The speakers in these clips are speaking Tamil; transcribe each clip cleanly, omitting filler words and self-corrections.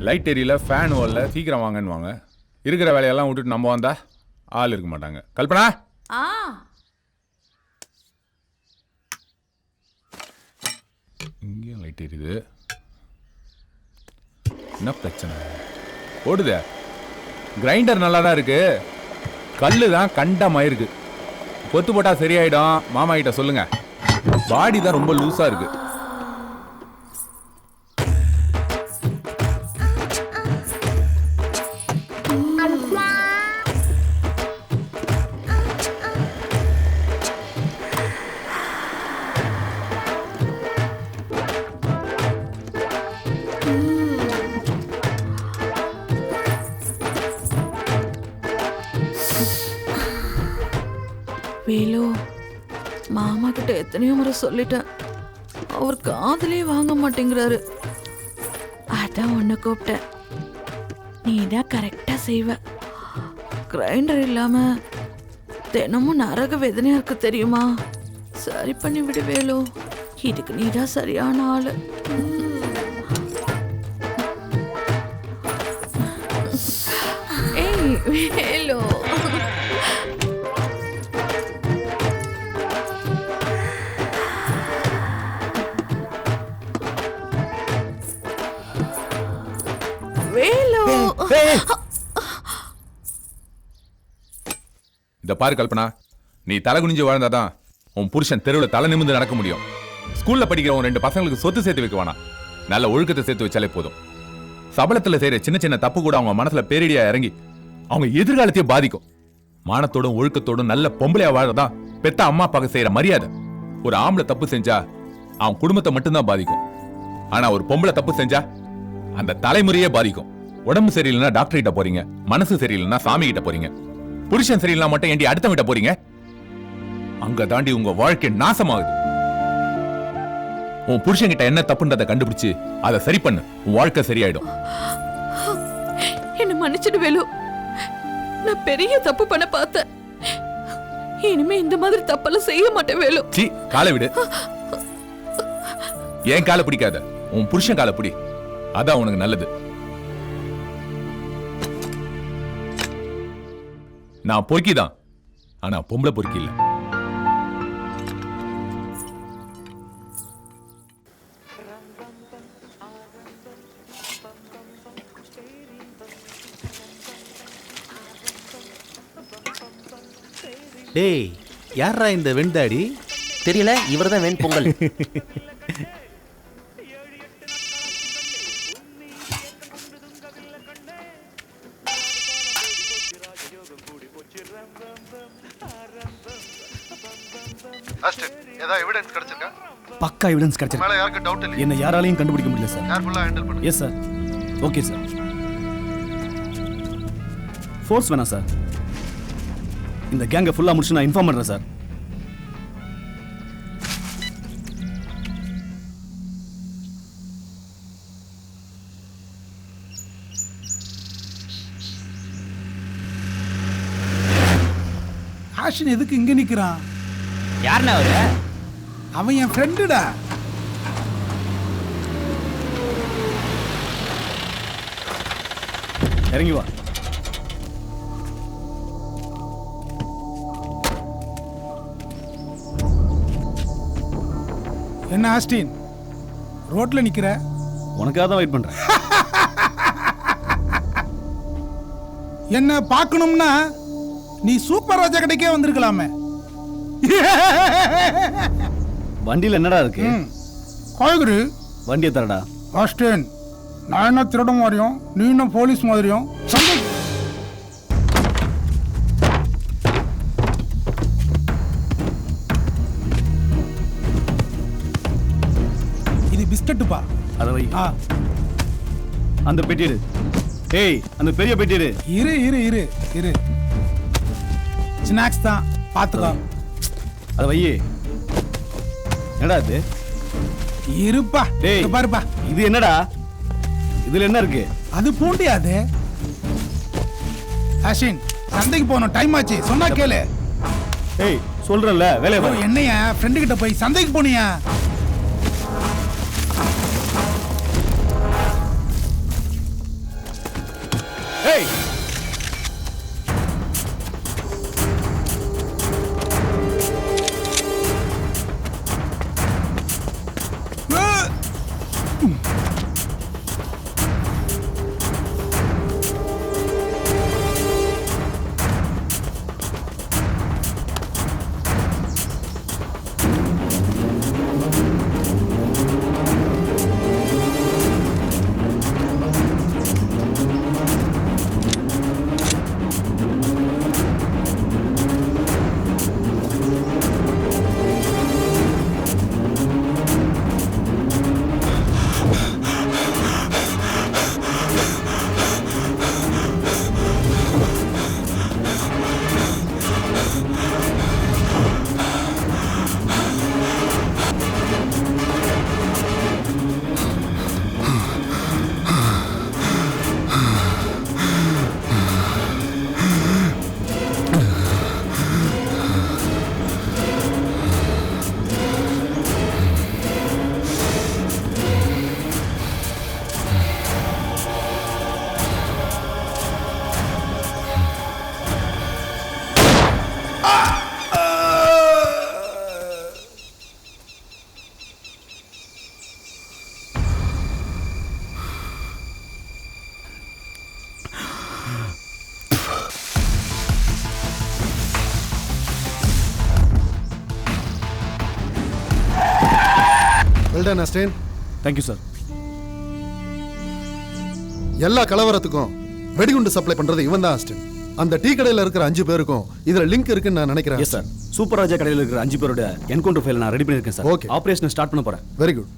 லைட் எரியல, ஃபேன் ஓடல, சீக்கிரம் வாங்கன்னு வாங்க. இருக்கிற வேலையெல்லாம் விட்டுட்டு நம்ம வந்தா ஆள் இருக்க மாட்டாங்க. கல்பனா, இங்கேயும் லைட் எரியுது. என்ன பிரச்சனை? ஓடுதே. கிரைண்டர் நல்லா தான் இருக்கு, கல்லு தான் கண்டமாயிருக்கு. கொத்து போட்டா சரியாயிடும். மாமா கிட்ட சொல்லுங்க. பாடி தான் ரொம்ப லூஸா இருக்கு. வேலு, மாமா கிட்ட எத்தனையோ முறை சொல்லிட்டேன், அவர் காதலே வாங்க மாட்டேங்கிறாரு. அதான் உன்னை கூப்பிட்டேன். நீ தான் கரெக்டா செய்வ. கிரைண்டர் இல்லாம தினமும் நரக வேதனையா இருக்கு தெரியுமா? சரி பண்ணி விடு வேலு. இதுக்கு நீதான் சரியான ஆளு. ஏய் வேலு, இந்த பாரு கல்பனா, நீ தலை குனிஞ்சு வாழ்ந்தாதான் உன் புருஷன் தெருவில் தலை நிமிர்ந்து நடக்க முடியும். ஸ்கூல்ல படிக்கிற உன் 2 பசங்களுக்கு சொத்து சேர்த்து வைக்க வேணாம், நல்ல ஒழுக்கத்தை சேர்த்து வச்சாலே போதும். சபலத்துல செய்யற சின்ன சின்ன தப்பு கூட அவங்க மனசுல பேரிடியா இறங்கி அவங்க எதிர்காலத்தையே பாதிக்கும். மானத்தோடும் ஒழுக்கத்தோடும் நல்ல பொம்பளையா வாழதான் பெத்த அம்மா அப்பாவுக்கு செய்யற மரியாதை. ஒரு ஆம்பளை தப்பு செஞ்சா அவன் குடும்பத்தை மட்டும்தான் பாதிக்கும். ஆனா ஒரு பொம்பளை தப்பு செஞ்சா அந்த தலைமுறையே பாதிக்கும். உடம்பு சரியில்லைன்னா டாக்டர் கிட்ட போறீங்க, மனசு சரியில்லைன்னா சாமி கிட்ட போறீங்க. புருஷன் சரியில்லை மட்டும் ஏண்டி அடுத்தவங்கிட்ட போறீங்க? அங்க தாண்டி உங்க வாழ்க்கை நாசமாகுது. உன் புருஷன் கிட்ட என்ன தப்புன்றதை கண்டுபிடிச்சு அதை சரி பண்ணு, உன் வாழ்க்கை சரியாயிடும். என்ன மன்னிச்சிடு வேலு, நான் பெரிய தப்பு பண்ண பார்த்தேன். இனிமே இந்த மாதிரி தப்பெல்லாம் செய்ய மாட்டேன் வேலு. சீ, காலை விடு. ஏன் காலை பிடிக்காத, உன் புருஷன் காலை பிடி, அதான் உனக்கு நல்லது. நான் பொறுக்கிதான், ஆனா பொம்பளை பொறுக்கி இல்ல. டேய், யாரா இந்த வெண்தாடி? தெரியல, இவர்தான் வெண் பொங்கல். பக்கா எவிடன்ஸ் கிடைச்சிருக்கு. என்ன யாராலையும் கண்டுபிடிக்க முடியல சார். கேர்ஃபுல்லா ஹேண்டில் பண்ணுங்க. Yes sir. Okay sir. Force வேணாம் சார். இந்த கேங்கை ஃபுல்லா முடிச்சு நான் இன்ஃபார்ம் பண்றேன் சார். ஆஷின் எதுக்கு இங்க நிக்கிறான்? யாருண்ணா அவரு? அவன் என் ஃப்ரெண்டுடா. இறங்கி வா. என்ன ஆஸ்டின், ரோட்ல நிக்கிற? உனக்காக தான் வெயிட் பண்றேன். என்ன பார்க்கணும்னா நீ சூப்பர் ராஜா கடைக்கே வந்திருக்கலாமே. வண்டியில என்னடா இருக்கு? காய்கறி. வண்டியை தரடா. ஆஸ்டின், நான் என்ன திருட மாதிரியும் நீ என்ன போலீஸ் மாதிரியும்? இது பிஸ்கட்டுப்பா. அதை வை. அந்த பெட்டிடு. ஏய், அந்த பெரிய பெட்டிடு. இரு இரு இரு இரு. ஸ்நாக்ஸ் தான், பாத்துக்கோ. அதை வை. என்னடா இது? இருப்பா. டேய் பாருப்பா. இது என்னடா? இதுல என்ன இருக்கு? அது பூண்டியா? அது ஆஷின், சந்தைக்கு போகணும், டைம் ஆச்சு. சொன்னா கேளு. ஏய், சொல்றேன்ல, வேலைய பாரு. என்னையா ஃப்ரெண்டு கிட்ட போய் சந்தைக்கு போனியா? ஏய் வெல்டன் அஸ்டேன். Thank you sir. எல்லா கலவரத்துக்கும் வெடிகுண்டு சப்ளை பண்றது இவன் தான் அஸ்டேன். அந்த டீ கடையில் இருக்கிற 5 பேருக்கும் இதுல லிங்க் இருக்குன்னு நான் நினைக்கிறேன். Yes sir. சூப்பர் ராஜா கடையில் இருக்கிற 5 பேரோட என்கவுண்டர் ஃபைல் நான் ரெடி பண்ணியிருக்கேன் சார். Okay. ஆபரேஷன் ஸ்டார்ட் பண்ண போறேன். Very good.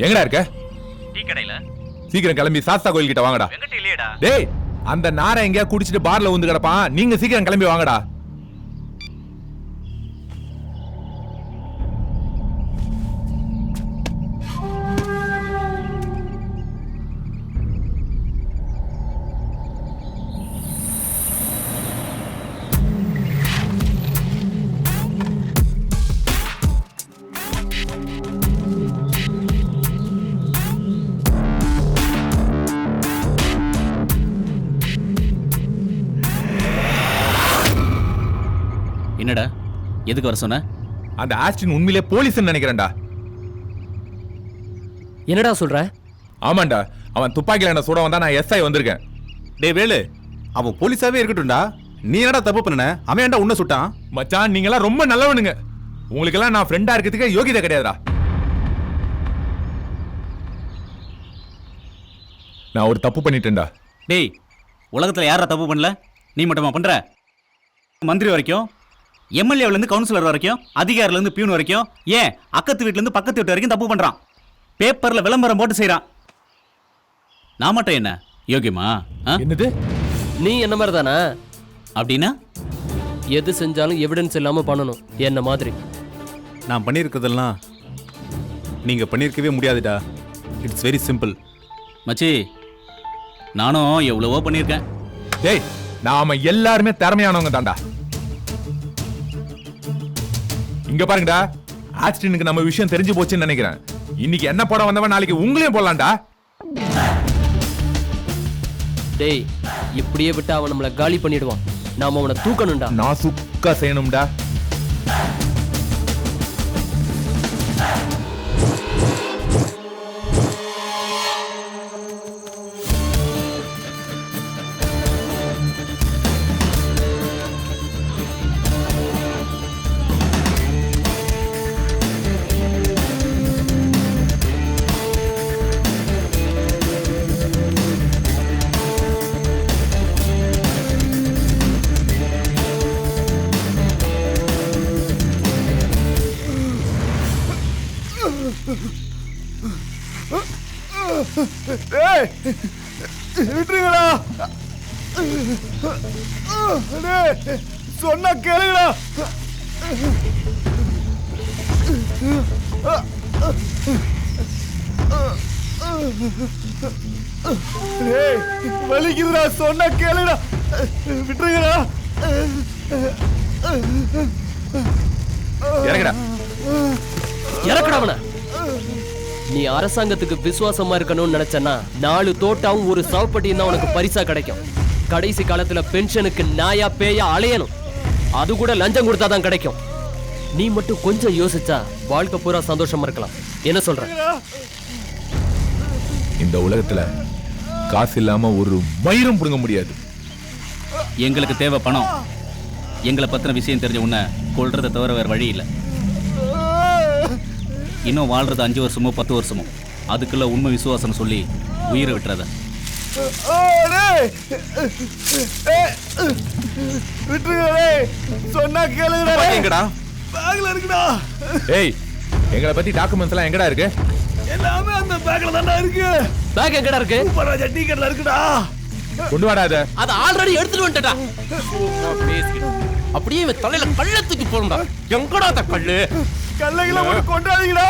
எங்கடா இருக்க? டீ கடையில. சீக்கிரம் கிளம்பி சாஸ்தா கோயில் கிட்ட வாங்கடா. டேய், அந்த நாரை எங்கேயா குடிச்சிட்டு பார்ல வந்து கிடப்பான். நீங்க சீக்கிரம் கிளம்பி வாங்கடா. என்னடா எதுக்கு வர சொன்ன? அந்த ஆஸ்டின் உண்மையிலே போலீஸ்னு நினைக்கிறேன்டா. என்னடா சொல்ற? ஆமாண்டா, அவன் துப்பாக்கில என்ன சுட வந்தா நான் எஸ்ஐ வந்திருக்கேன். டேய் வேலு, அவன் போலீஸாவே இருக்கட்டும்டா. நீ என்னடா தப்பு பண்ணன? அவன் ஏன்டா உன்னை சுட்டான்? மச்சான், நீங்க எல்லாம் ரொம்ப நல்லவனுங்க. உங்களுக்கெல்லாம் நான் ஃப்ரெண்டா இருக்கிறதுக்கு யோகிதை கிடையாதுடா. நான் ஒரு தப்பு பண்ணிட்டேன்டா. டேய், உலகத்துல யாரா தப்பு பண்ணல? நீ மட்டுமா பண்ற? மந்திரி வரைக்கும், எம்எல்ஏல இருந்து கவுன்சிலர் வரைக்கும், அதிகாரில இருந்து பியூன் வரைக்கும், ஏன் அக்கத்து வீட்ல இருந்து பக்கத்து வீட்டு வரைக்கும் தப்பு பண்றான். பேப்பர்ல விளம்பரம் போட்டு செய்யறான். நான் மட்டும் என்ன யோகியமா? என்னது? நீ என்ன மாதிரி தானே? அப்படின்னா எது செஞ்சாலும் எவிடன்ஸ் இல்லாம பண்ணணும், என்ன மாதிரி. நான் பண்ணியிருக்கிறதெல்லாம் நீங்க பண்ணியிருக்கவே முடியாதுடா. It's very simple. மச்சி, நானும் எவ்வளவோ பண்ணியிருக்கேன். டேய், நாம எல்லாருமே திறமையானவங்க தான்டா. இங்க பாருங்கடா, ஆக்சிடென்ட்க்கு நம்ம விஷயம் தெரிஞ்சு போச்சுன்னு நினைக்கிறேன். இன்னைக்கு என்ன போட வந்தவன் நாளைக்கு உங்களையும் போடலாம்டா. டேய், இப்படியே விட்டு அவன் நம்மளை காலி பண்ணிடுவான். நாம அவனை தூக்கணும்டா. நான் சுக்கா செய்யணும்டா. விட்டுருங்களா, சொன்னா கேளுங்களா. வலிக்குதுடா, சொன்னா கேளுடா. விட்டுருங்களா. இறங்குடா. இறக்குடா அவனை. நீ அரசாங்கத்துக்கு விசுவாசமா இருக்கணும்னு நினைச்சனா 4 தோட்டாவும் ஒரு சவப்பட்டியும் தான் உனக்கு பரிசா கிடைக்கும். கடைசி காலத்துல பென்ஷனுக்கு நாயா பேயா அலையணும், அது கூட லஞ்சம் கொடுத்தாதான் கிடைக்கும். நீ மட்டும் கொஞ்சம் யோசிச்சா வாழ்க்கை பூரா சந்தோஷமா இருக்கலாம். என்ன சொல்ற? இந்த உலகத்துல காசு இல்லாம ஒரு மயிரும் புடுங்க முடியாது. எங்களுக்கு தேவை பணம். எங்களை பத்தின விஷயம் தெரிஞ்ச உன்னை கொல்றதை தவிர வேற வழி இல்லை. இன்னும் வாழ்றது 5 வருஷமோ 10 வருஷமோ, அதுக்குள்ள உண்மை விசுவாசம் சொல்லி உயிரை விட்டுறத. சொன்னா கேளுங்கடா. எங்கடா? பேக்ல இருக்குடா. ஏய், எங்களை பத்தி டாக்குமெண்ட்ஸ் எல்லாம் எங்கடா இருக்கு? எல்லாமே அந்த பேக்ல தான்டா இருக்கு. பேக் எங்கடா இருக்கு? சூப்பராஜா டீ கடைல இருக்குடா. கொண்டு வாடா அத. அத ஆல்ரெடி எடுத்துட்டு வந்துட்டடா. அப்படியே இவன் தலையில கள்ளத்துக்கு போறடா. எங்கடா அந்த கல்லு? கல்லைகளை கொண்டாதீங்கடா.